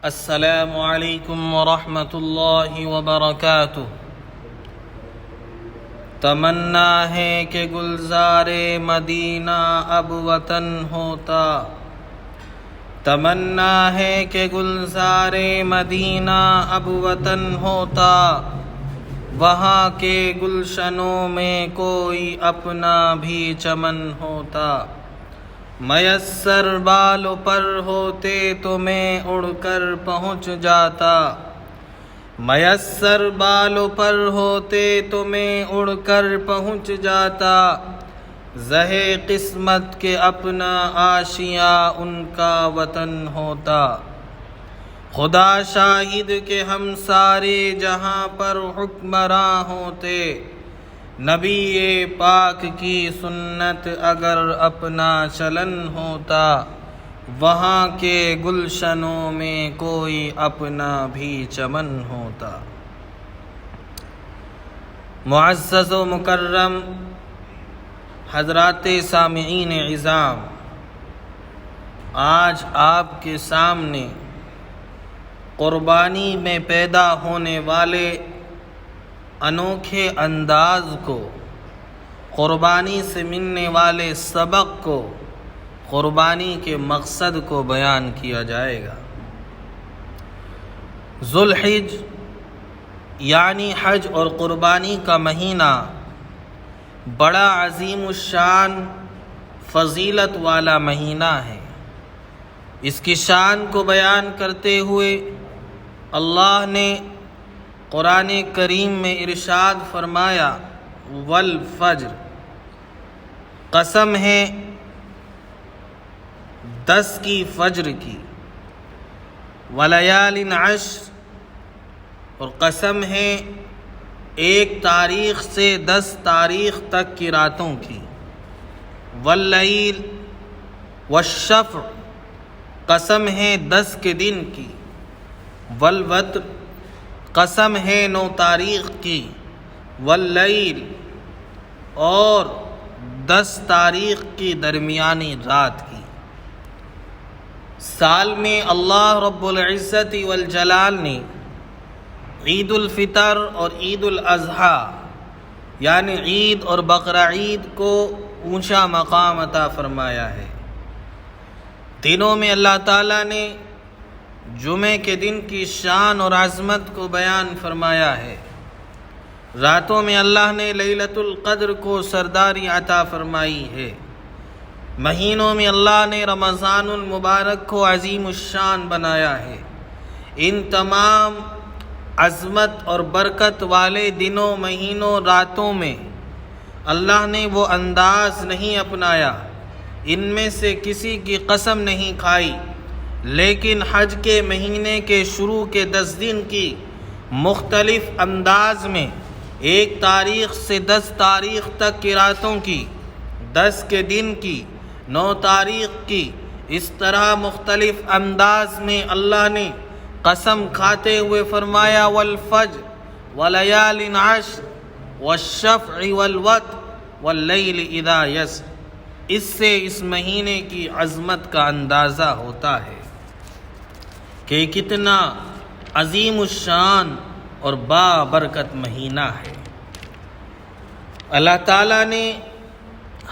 السلام علیکم ورحمۃ اللہ وبرکاتہ۔ تمنا ہے کہ گلزار مدینہ اب وطن ہوتا، تمنا ہے کہ گلزار مدینہ اب وطن ہوتا، وہاں کے گلشنوں میں کوئی اپنا بھی چمن ہوتا۔ میسر بال پر ہوتے تو میں اڑ کر پہنچ جاتا، میسر بال پر ہوتے تو میں اڑ کر پہنچ جاتا، زہے قسمت کے اپنا آشیاں ان کا وطن ہوتا۔ خدا شاہد کہ ہم سارے جہاں پر حکمراں ہوتے، نبی پاک کی سنت اگر اپنا چلن ہوتا، وہاں کے گلشنوں میں کوئی اپنا بھی چمن ہوتا۔ معزز و مکرم حضرات سامعین عظام، آج آپ کے سامنے قربانی میں پیدا ہونے والے انوکھے انداز کو، قربانی سے ملنے والے سبق کو، قربانی کے مقصد کو بیان کیا جائے گا۔ ذو الحج یعنی حج اور قربانی کا مہینہ بڑا عظیم الشان فضیلت والا مہینہ ہے۔ اس کی شان کو بیان کرتے ہوئے اللہ نے قرآن کریم میں ارشاد فرمایا، والفجر، قسم ہے 10 کی فجر کی، ولیال عشر، اور قسم ہے 1 تاریخ سے 10 تاریخ تک کی راتوں کی، واللیل والشفع، قسم ہے 10 کے دن کی، والوتر، قسم ہے 9 تاریخ کی، واللیل، اور 10 تاریخ کی درمیانی رات کی۔ سال میں اللہ رب العزت والجلال نے عید الفطر اور عید الاضحیٰ یعنی عید اور بقرہ عید کو اونچا مقام عطا فرمایا ہے۔ دنوں میں اللہ تعالیٰ نے جمعے کے دن کی شان اور عظمت کو بیان فرمایا ہے۔ راتوں میں اللہ نے لیلۃ القدر کو سرداری عطا فرمائی ہے۔ مہینوں میں اللہ نے رمضان المبارک کو عظیم الشان بنایا ہے۔ ان تمام عظمت اور برکت والے دنوں، مہینوں، راتوں میں اللہ نے وہ انداز نہیں اپنایا، ان میں سے کسی کی قسم نہیں کھائی، لیکن حج کے مہینے کے شروع کے 10 دن کی مختلف انداز میں 1 تاریخ سے 10 تاریخ تک کی راتوں کی، 10 کے دن کی، 9 تاریخ کی، اس طرح مختلف انداز میں اللہ نے قسم کھاتے ہوئے فرمایا، والفجر ولیال عشر والشفع والوتر واللیل اذا یسر۔ اس سے اس مہینے کی عظمت کا اندازہ ہوتا ہے کہ کتنا عظیم الشان اور بابرکت مہینہ ہے۔ اللہ تعالیٰ نے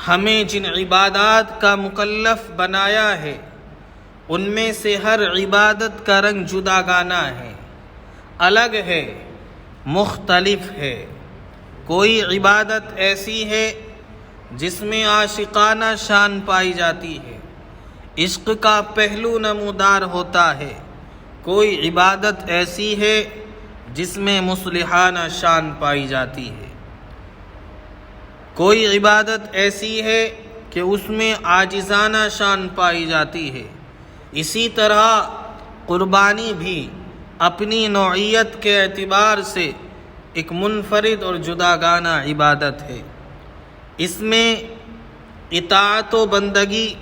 ہمیں جن عبادات کا مکلف بنایا ہے، ان میں سے ہر عبادت کا رنگ جداگانہ ہے، الگ ہے، مختلف ہے۔ کوئی عبادت ایسی ہے جس میں عاشقانہ شان پائی جاتی ہے، عشق کا پہلو نمودار ہوتا ہے۔ کوئی عبادت ایسی ہے جس میں مصلحانہ شان پائی جاتی ہے۔ کوئی عبادت ایسی ہے کہ اس میں عاجزانہ شان پائی جاتی ہے۔ اسی طرح قربانی بھی اپنی نوعیت کے اعتبار سے ایک منفرد اور جداگانہ عبادت ہے۔ اس میں اطاعت و بندگی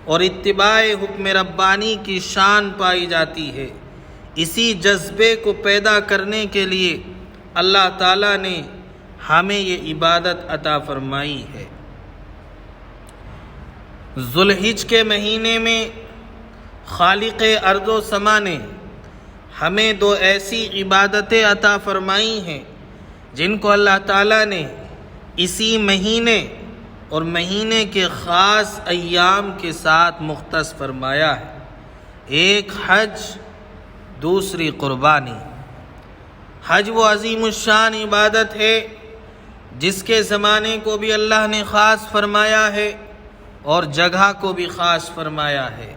اور اتباع حکم ربانی کی شان پائی جاتی ہے۔ اسی جذبے کو پیدا کرنے کے لیے اللہ تعالیٰ نے ہمیں یہ عبادت عطا فرمائی ہے۔ ذو الحج کے مہینے میں خالق ارض و سما نے ہمیں دو ایسی عبادتیں عطا فرمائی ہیں جن کو اللہ تعالیٰ نے اسی مہینے اور مہینے کے خاص ایام کے ساتھ مختص فرمایا ہے۔ ایک حج، دوسری قربانی۔ حج وہ عظیم الشان عبادت ہے جس کے زمانے کو بھی اللہ نے خاص فرمایا ہے اور جگہ کو بھی خاص فرمایا ہے،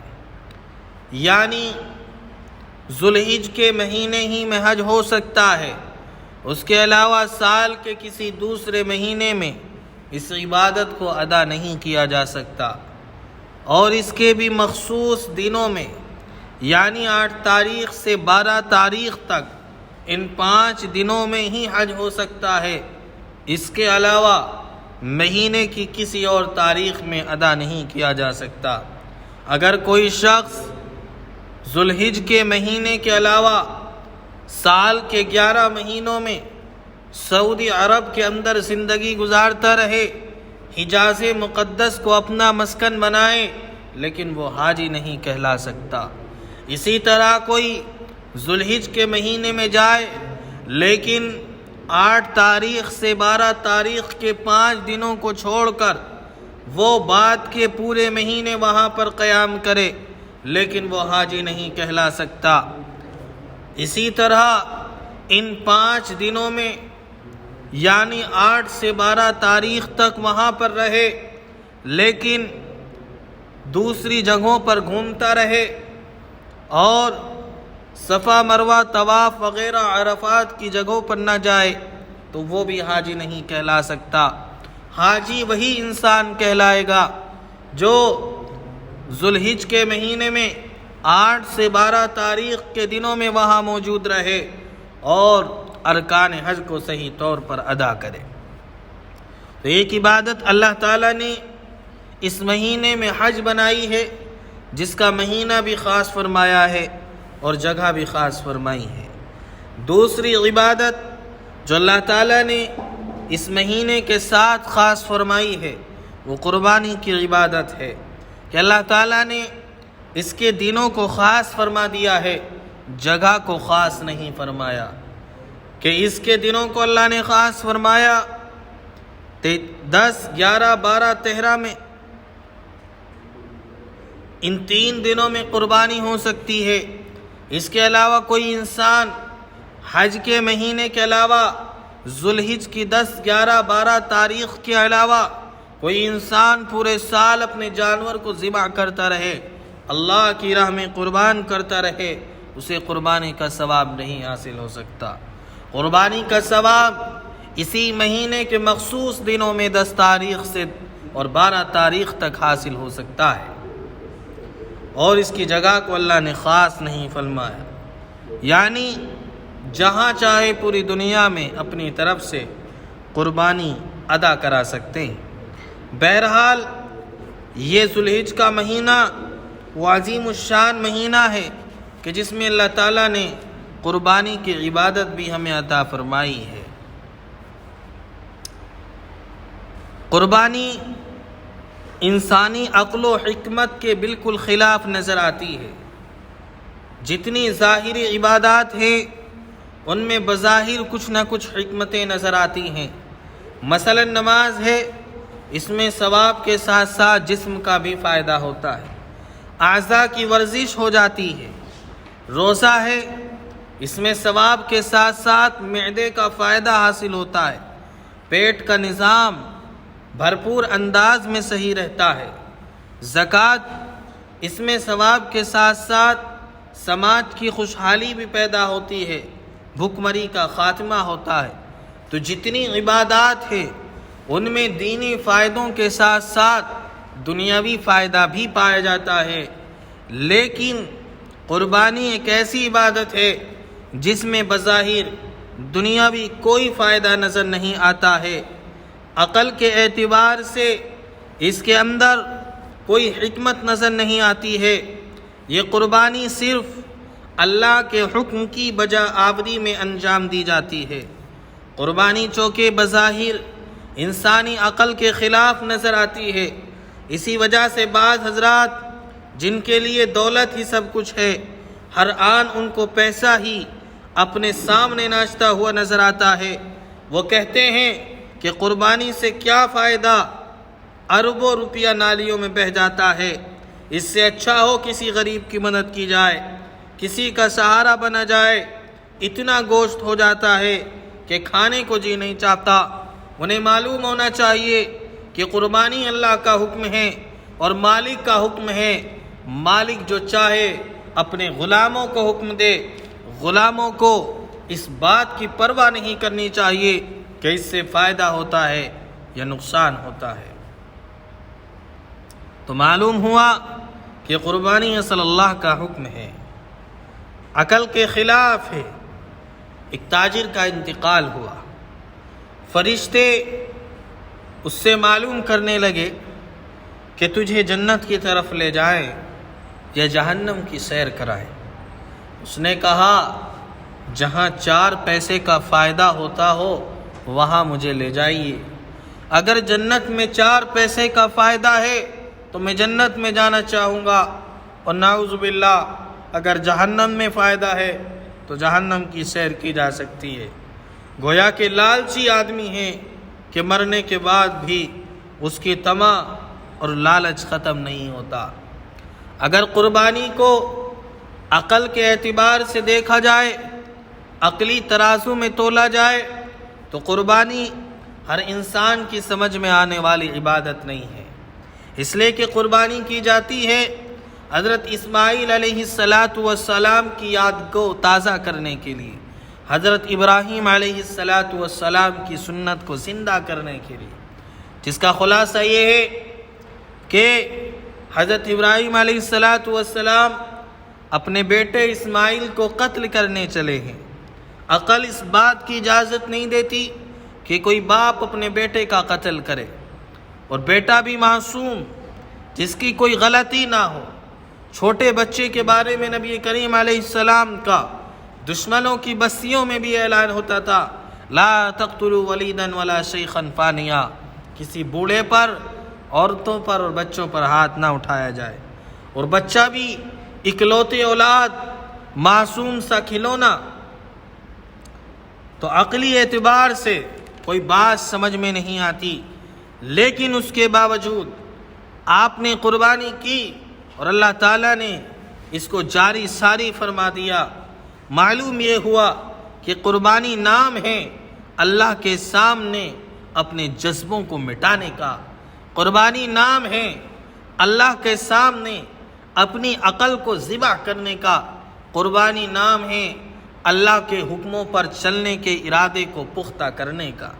یعنی ذوالحج کے مہینے ہی میں حج ہو سکتا ہے، اس کے علاوہ سال کے کسی دوسرے مہینے میں اس عبادت کو ادا نہیں کیا جا سکتا، اور اس کے بھی مخصوص دنوں میں، یعنی 8 تاریخ سے 12 تاریخ تک ان 5 دنوں میں ہی حج ہو سکتا ہے، اس کے علاوہ مہینے کی کسی اور تاریخ میں ادا نہیں کیا جا سکتا۔ اگر کوئی شخص ذوالحج کے مہینے کے علاوہ سال کے 11 مہینوں میں سعودی عرب کے اندر زندگی گزارتا رہے، حجاز مقدس کو اپنا مسکن بنائے، لیکن وہ حاجی نہیں کہلا سکتا۔ اسی طرح کوئی ذوالحج کے مہینے میں جائے لیکن 8 تاریخ سے 12 تاریخ کے 5 دنوں کو چھوڑ کر وہ بعد کے پورے مہینے وہاں پر قیام کرے، لیکن وہ حاجی نہیں کہلا سکتا۔ اسی طرح ان 5 دنوں میں یعنی 8 سے 12 تاریخ تک وہاں پر رہے، لیکن دوسری جگہوں پر گھومتا رہے اور صفا مروہ طواف وغیرہ عرفات کی جگہوں پر نہ جائے تو وہ بھی حاجی نہیں کہلا سکتا۔ حاجی وہی انسان کہلائے گا جو ذوالحج کے مہینے میں 8 سے 12 تاریخ کے دنوں میں وہاں موجود رہے اور ارکان حج کو صحیح طور پر ادا کرے۔ تو ایک عبادت اللہ تعالیٰ نے اس مہینے میں حج بنائی ہے جس کا مہینہ بھی خاص فرمایا ہے اور جگہ بھی خاص فرمائی ہے۔ دوسری عبادت جو اللہ تعالیٰ نے اس مہینے کے ساتھ خاص فرمائی ہے وہ قربانی کی عبادت ہے کہ اللہ تعالیٰ نے اس کے دنوں کو خاص فرما دیا ہے، جگہ کو خاص نہیں فرمایا، کہ اس کے دنوں کو اللہ نے خاص فرمایا 10، 11، 12، 13 میں، ان 3 دنوں میں قربانی ہو سکتی ہے۔ اس کے علاوہ کوئی انسان حج کے مہینے کے علاوہ ذوالحج کی 10، 11، 12 تاریخ کے علاوہ کوئی انسان پورے سال اپنے جانور کو ذبح کرتا رہے، اللہ کی راہ میں قربان کرتا رہے، اسے قربانی کا ثواب نہیں حاصل ہو سکتا۔ قربانی کا ثواب اسی مہینے کے مخصوص دنوں میں 10 تاریخ سے اور 12 تاریخ تک حاصل ہو سکتا ہے، اور اس کی جگہ کو اللہ نے خاص نہیں فرمایا، یعنی جہاں چاہے پوری دنیا میں اپنی طرف سے قربانی ادا کرا سکتے ہیں۔ بہرحال یہ ذوالحج کا مہینہ وہ عظیم الشان مہینہ ہے کہ جس میں اللہ تعالیٰ نے قربانی کی عبادت بھی ہمیں عطا فرمائی ہے۔ قربانی انسانی عقل و حکمت کے بالکل خلاف نظر آتی ہے۔ جتنی ظاہری عبادات ہیں ان میں بظاہر کچھ نہ کچھ حکمتیں نظر آتی ہیں۔ مثلا نماز ہے، اس میں ثواب کے ساتھ ساتھ جسم کا بھی فائدہ ہوتا ہے، اعضاء کی ورزش ہو جاتی ہے۔ روزہ ہے، اس میں ثواب کے ساتھ ساتھ معدے کا فائدہ حاصل ہوتا ہے، پیٹ کا نظام بھرپور انداز میں صحیح رہتا ہے۔ زکوٰۃ، اس میں ثواب کے ساتھ ساتھ سماج کی خوشحالی بھی پیدا ہوتی ہے، بھوک مری کا خاتمہ ہوتا ہے۔ تو جتنی عبادات ہیں ان میں دینی فائدوں کے ساتھ ساتھ دنیاوی فائدہ بھی پایا جاتا ہے، لیکن قربانی ایک ایسی عبادت ہے جس میں بظاہر دنیاوی کوئی فائدہ نظر نہیں آتا ہے، عقل کے اعتبار سے اس کے اندر کوئی حکمت نظر نہیں آتی ہے۔ یہ قربانی صرف اللہ کے حکم کی بجا آوری میں انجام دی جاتی ہے۔ قربانی چونکہ بظاہر انسانی عقل کے خلاف نظر آتی ہے، اسی وجہ سے بعض حضرات جن کے لیے دولت ہی سب کچھ ہے، ہر آن ان کو پیسہ ہی اپنے سامنے ناچتا ہوا نظر آتا ہے۔ وہ کہتے ہیں کہ قربانی سے کیا فائدہ، اربوں روپیہ نالیوں میں بہہ جاتا ہے، اس سے اچھا ہو کسی غریب کی مدد کی جائے، کسی کا سہارا بنا جائے۔ اتنا گوشت ہو جاتا ہے کہ کھانے کو جی نہیں چاہتا۔ انہیں معلوم ہونا چاہیے کہ قربانی اللہ کا حکم ہے اور مالک کا حکم ہے۔ مالک جو چاہے اپنے غلاموں کو حکم دے، غلاموں کو اس بات کی پرواہ نہیں کرنی چاہیے کہ اس سے فائدہ ہوتا ہے یا نقصان ہوتا ہے۔ تو معلوم ہوا کہ قربانی صلی اللہ کا حکم ہے، عقل کے خلاف ہے۔ ایک تاجر کا انتقال ہوا، فرشتے اس سے معلوم کرنے لگے کہ تجھے جنت کی طرف لے جائیں یا جہنم کی سیر کرائیں۔ اس نے کہا جہاں 4 پیسے کا فائدہ ہوتا ہو وہاں مجھے لے جائیے۔ اگر جنت میں 4 پیسے کا فائدہ ہے تو میں جنت میں جانا چاہوں گا، اور نعوذ باللہ اگر جہنم میں فائدہ ہے تو جہنم کی سیر کی جا سکتی ہے۔ گویا کہ لالچی آدمی ہے کہ مرنے کے بعد بھی اس کی طمع اور لالچ ختم نہیں ہوتا۔ اگر قربانی کو عقل کے اعتبار سے دیکھا جائے، عقلی ترازو میں تولا جائے، تو قربانی ہر انسان کی سمجھ میں آنے والی عبادت نہیں ہے، اس لیے کہ قربانی کی جاتی ہے حضرت اسماعیل علیہ السلام کی یاد کو تازہ کرنے کے لیے، حضرت ابراہیم علیہ السلام کی سنت کو زندہ کرنے کے لیے، جس کا خلاصہ یہ ہے کہ حضرت ابراہیم علیہ السلام اپنے بیٹے اسماعیل کو قتل کرنے چلے ہیں۔ عقل اس بات کی اجازت نہیں دیتی کہ کوئی باپ اپنے بیٹے کا قتل کرے، اور بیٹا بھی معصوم جس کی کوئی غلطی نہ ہو۔ چھوٹے بچے کے بارے میں نبی کریم علیہ السلام کا دشمنوں کی بستیوں میں بھی اعلان ہوتا تھا، لا تقتلوا ولیدا ولا شیخا فانیا، کسی بوڑھے پر، عورتوں پر اور بچوں پر ہاتھ نہ اٹھایا جائے، اور بچہ بھی اکلوتے اولاد، معصوم سا کھلونا۔ تو عقلی اعتبار سے کوئی بات سمجھ میں نہیں آتی، لیکن اس کے باوجود آپ نے قربانی کی اور اللہ تعالیٰ نے اس کو جاری ساری فرما دیا۔ معلوم یہ ہوا کہ قربانی نام ہے اللہ کے سامنے اپنے جذبوں کو مٹانے کا، قربانی نام ہے اللہ کے سامنے اپنی عقل کو ذبح کرنے کا، قربانی نام ہے اللہ کے حکموں پر چلنے کے ارادے کو پختہ کرنے کا۔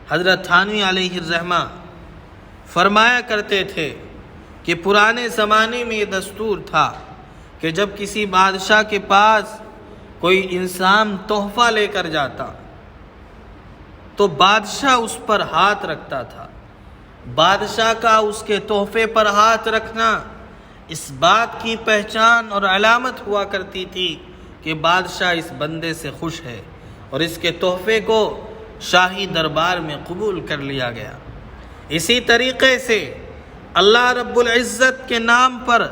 حضرت تھانوی علیہ الرحمہ فرمایا کرتے تھے کہ پرانے زمانے میں یہ دستور تھا کہ جب کسی بادشاہ کے پاس کوئی انسان تحفہ لے کر جاتا تو بادشاہ اس پر ہاتھ رکھتا تھا۔ بادشاہ کا اس کے تحفے پر ہاتھ رکھنا اس بات کی پہچان اور علامت ہوا کرتی تھی کہ بادشاہ اس بندے سے خوش ہے اور اس کے تحفے کو شاہی دربار میں قبول کر لیا گیا۔ اسی طریقے سے اللہ رب العزت کے نام پر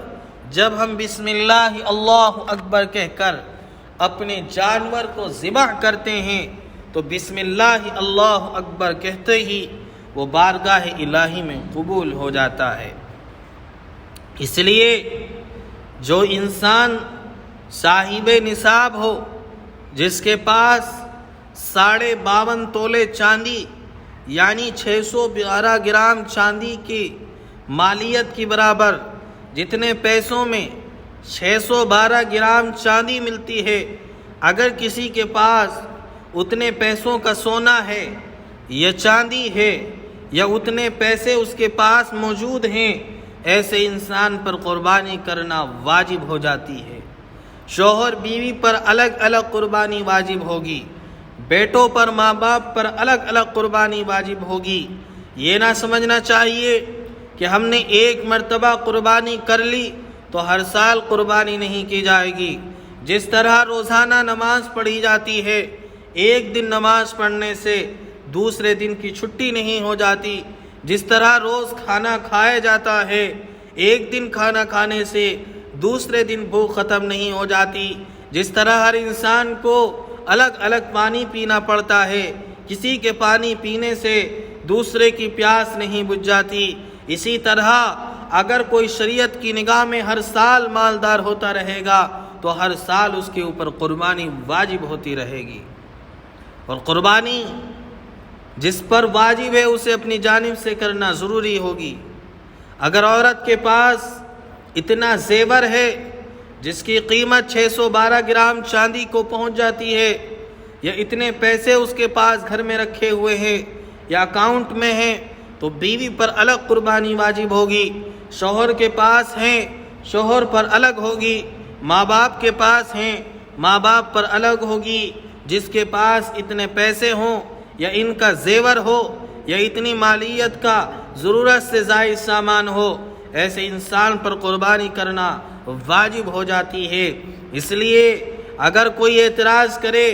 جب ہم بسم اللہ اللہ اکبر کہہ کر اپنے جانور کو ذبح کرتے ہیں تو بسم اللہ اللہ اکبر کہتے ہی وہ بارگاہ الہی میں قبول ہو جاتا ہے۔ اس لیے جو انسان صاحب نصاب ہو، جس کے پاس 52.5 تولے چاندی یعنی 612 گرام چاندی کی مالیت کی برابر، جتنے پیسوں میں 612 گرام چاندی ملتی ہے، اگر کسی کے پاس اتنے پیسوں کا سونا ہے یا چاندی ہے یا اتنے پیسے اس کے پاس موجود ہیں، ایسے انسان پر قربانی کرنا واجب ہو جاتی ہے۔ شوہر بیوی پر الگ الگ قربانی واجب ہوگی، بیٹوں پر ماں باپ پر الگ الگ قربانی واجب ہوگی۔ یہ نہ سمجھنا چاہیے کہ ہم نے ایک مرتبہ قربانی کر لی تو ہر سال قربانی نہیں کی جائے گی۔ جس طرح روزانہ نماز پڑھی جاتی ہے، ایک دن نماز پڑھنے سے دوسرے دن کی چھٹی نہیں ہو جاتی، جس طرح روز کھانا کھایا جاتا ہے، ایک دن کھانا کھانے سے دوسرے دن بھوک ختم نہیں ہو جاتی، جس طرح ہر انسان کو الگ الگ پانی پینا پڑتا ہے، کسی کے پانی پینے سے دوسرے کی پیاس نہیں بجھ جاتی، اسی طرح اگر کوئی شریعت کی نگاہ میں ہر سال مالدار ہوتا رہے گا تو ہر سال اس کے اوپر قربانی واجب ہوتی رہے گی، اور قربانی جس پر واجب ہے اسے اپنی جانب سے کرنا ضروری ہوگی۔ اگر عورت کے پاس اتنا زیور ہے جس کی قیمت 612 گرام چاندی کو پہنچ جاتی ہے، یا اتنے پیسے اس کے پاس گھر میں رکھے ہوئے ہیں یا اکاؤنٹ میں ہیں، تو بیوی پر الگ قربانی واجب ہوگی، شوہر کے پاس ہیں شوہر پر الگ ہوگی، ماں باپ کے پاس ہیں ماں باپ پر الگ ہوگی۔ جس کے پاس اتنے پیسے ہوں یا ان کا زیور ہو یا اتنی مالیت کا ضرورت سے زائد سامان ہو، ایسے انسان پر قربانی کرنا واجب ہو جاتی ہے۔ اس لیے اگر کوئی اعتراض کرے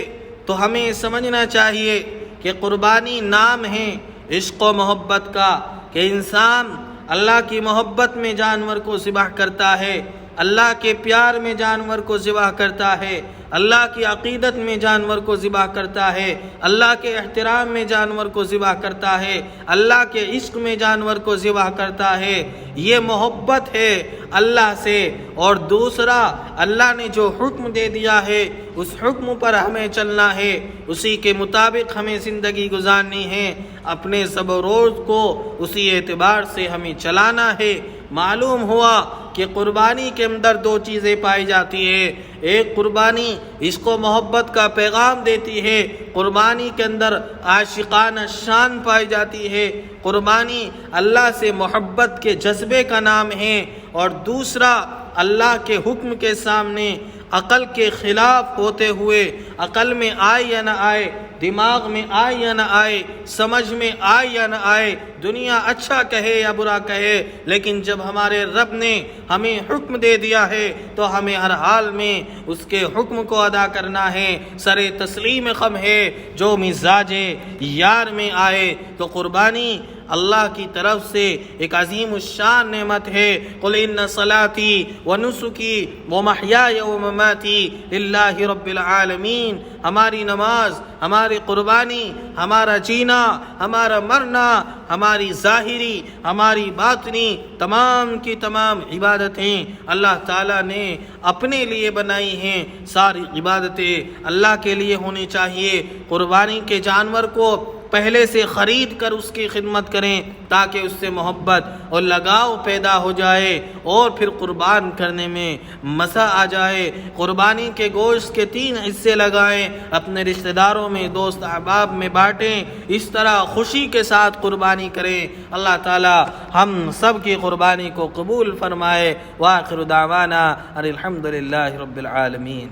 تو ہمیں سمجھنا چاہیے کہ قربانی نام ہے عشق و محبت کا، کہ انسان اللہ کی محبت میں جانور کو ذبح کرتا ہے، اللہ کے پیار میں جانور کو ذبح کرتا ہے، اللہ کی عقیدت میں جانور کو ذبح کرتا ہے، اللہ کے احترام میں جانور کو ذبح کرتا ہے، اللہ کے عشق میں جانور کو ذبح کرتا ہے۔ یہ محبت ہے اللہ سے، اور دوسرا اللہ نے جو حکم دے دیا ہے اس حکم پر ہمیں چلنا ہے، اسی کے مطابق ہمیں زندگی گزارنی ہے، اپنے سب روز کو اسی اعتبار سے ہمیں چلانا ہے۔ معلوم ہوا کہ قربانی کے اندر دو چیزیں پائی جاتی ہے، ایک قربانی عشق و محبت کا پیغام دیتی ہے، قربانی کے اندر عاشقانہ شان پائی جاتی ہے، قربانی اللہ سے محبت کے جذبے کا نام ہے، اور دوسرا اللہ کے حکم کے سامنے عقل کے خلاف ہوتے ہوئے، عقل میں آئے یا نہ آئے، دماغ میں آئے یا نہ آئے، سمجھ میں آئے یا نہ آئے، دنیا اچھا کہے یا برا کہے، لیکن جب ہمارے رب نے ہمیں حکم دے دیا ہے تو ہمیں ہر حال میں اس کے حکم کو ادا کرنا ہے۔ سر تسلیم خم ہے جو مزاج یار میں آئے، تو قربانی اللہ کی طرف سے ایک عظیم الشان نعمت ہے۔ قل ان صلاتی ونسکی ومحیای ومماتی للہ رب العالمین، ہماری نماز، ہماری قربانی، ہمارا جینا، ہمارا مرنا، ہماری ظاہری، ہماری باطنی، تمام کی تمام عبادتیں اللہ تعالیٰ نے اپنے لیے بنائی ہیں۔ ساری عبادتیں اللہ کے لیے ہونی چاہیے۔ قربانی کے جانور کو پہلے سے خرید کر اس کی خدمت کریں تاکہ اس سے محبت اور لگاؤ پیدا ہو جائے، اور پھر قربان کرنے میں مزہ آ جائے۔ قربانی کے گوشت کے 3 حصے لگائیں، اپنے رشتہ داروں میں، دوست احباب میں بانٹیں، اس طرح خوشی کے ساتھ قربانی کریں۔ اللہ تعالی ہم سب کی قربانی کو قبول فرمائے۔ وآخر دعوانا ان الحمد للہ رب العالمین۔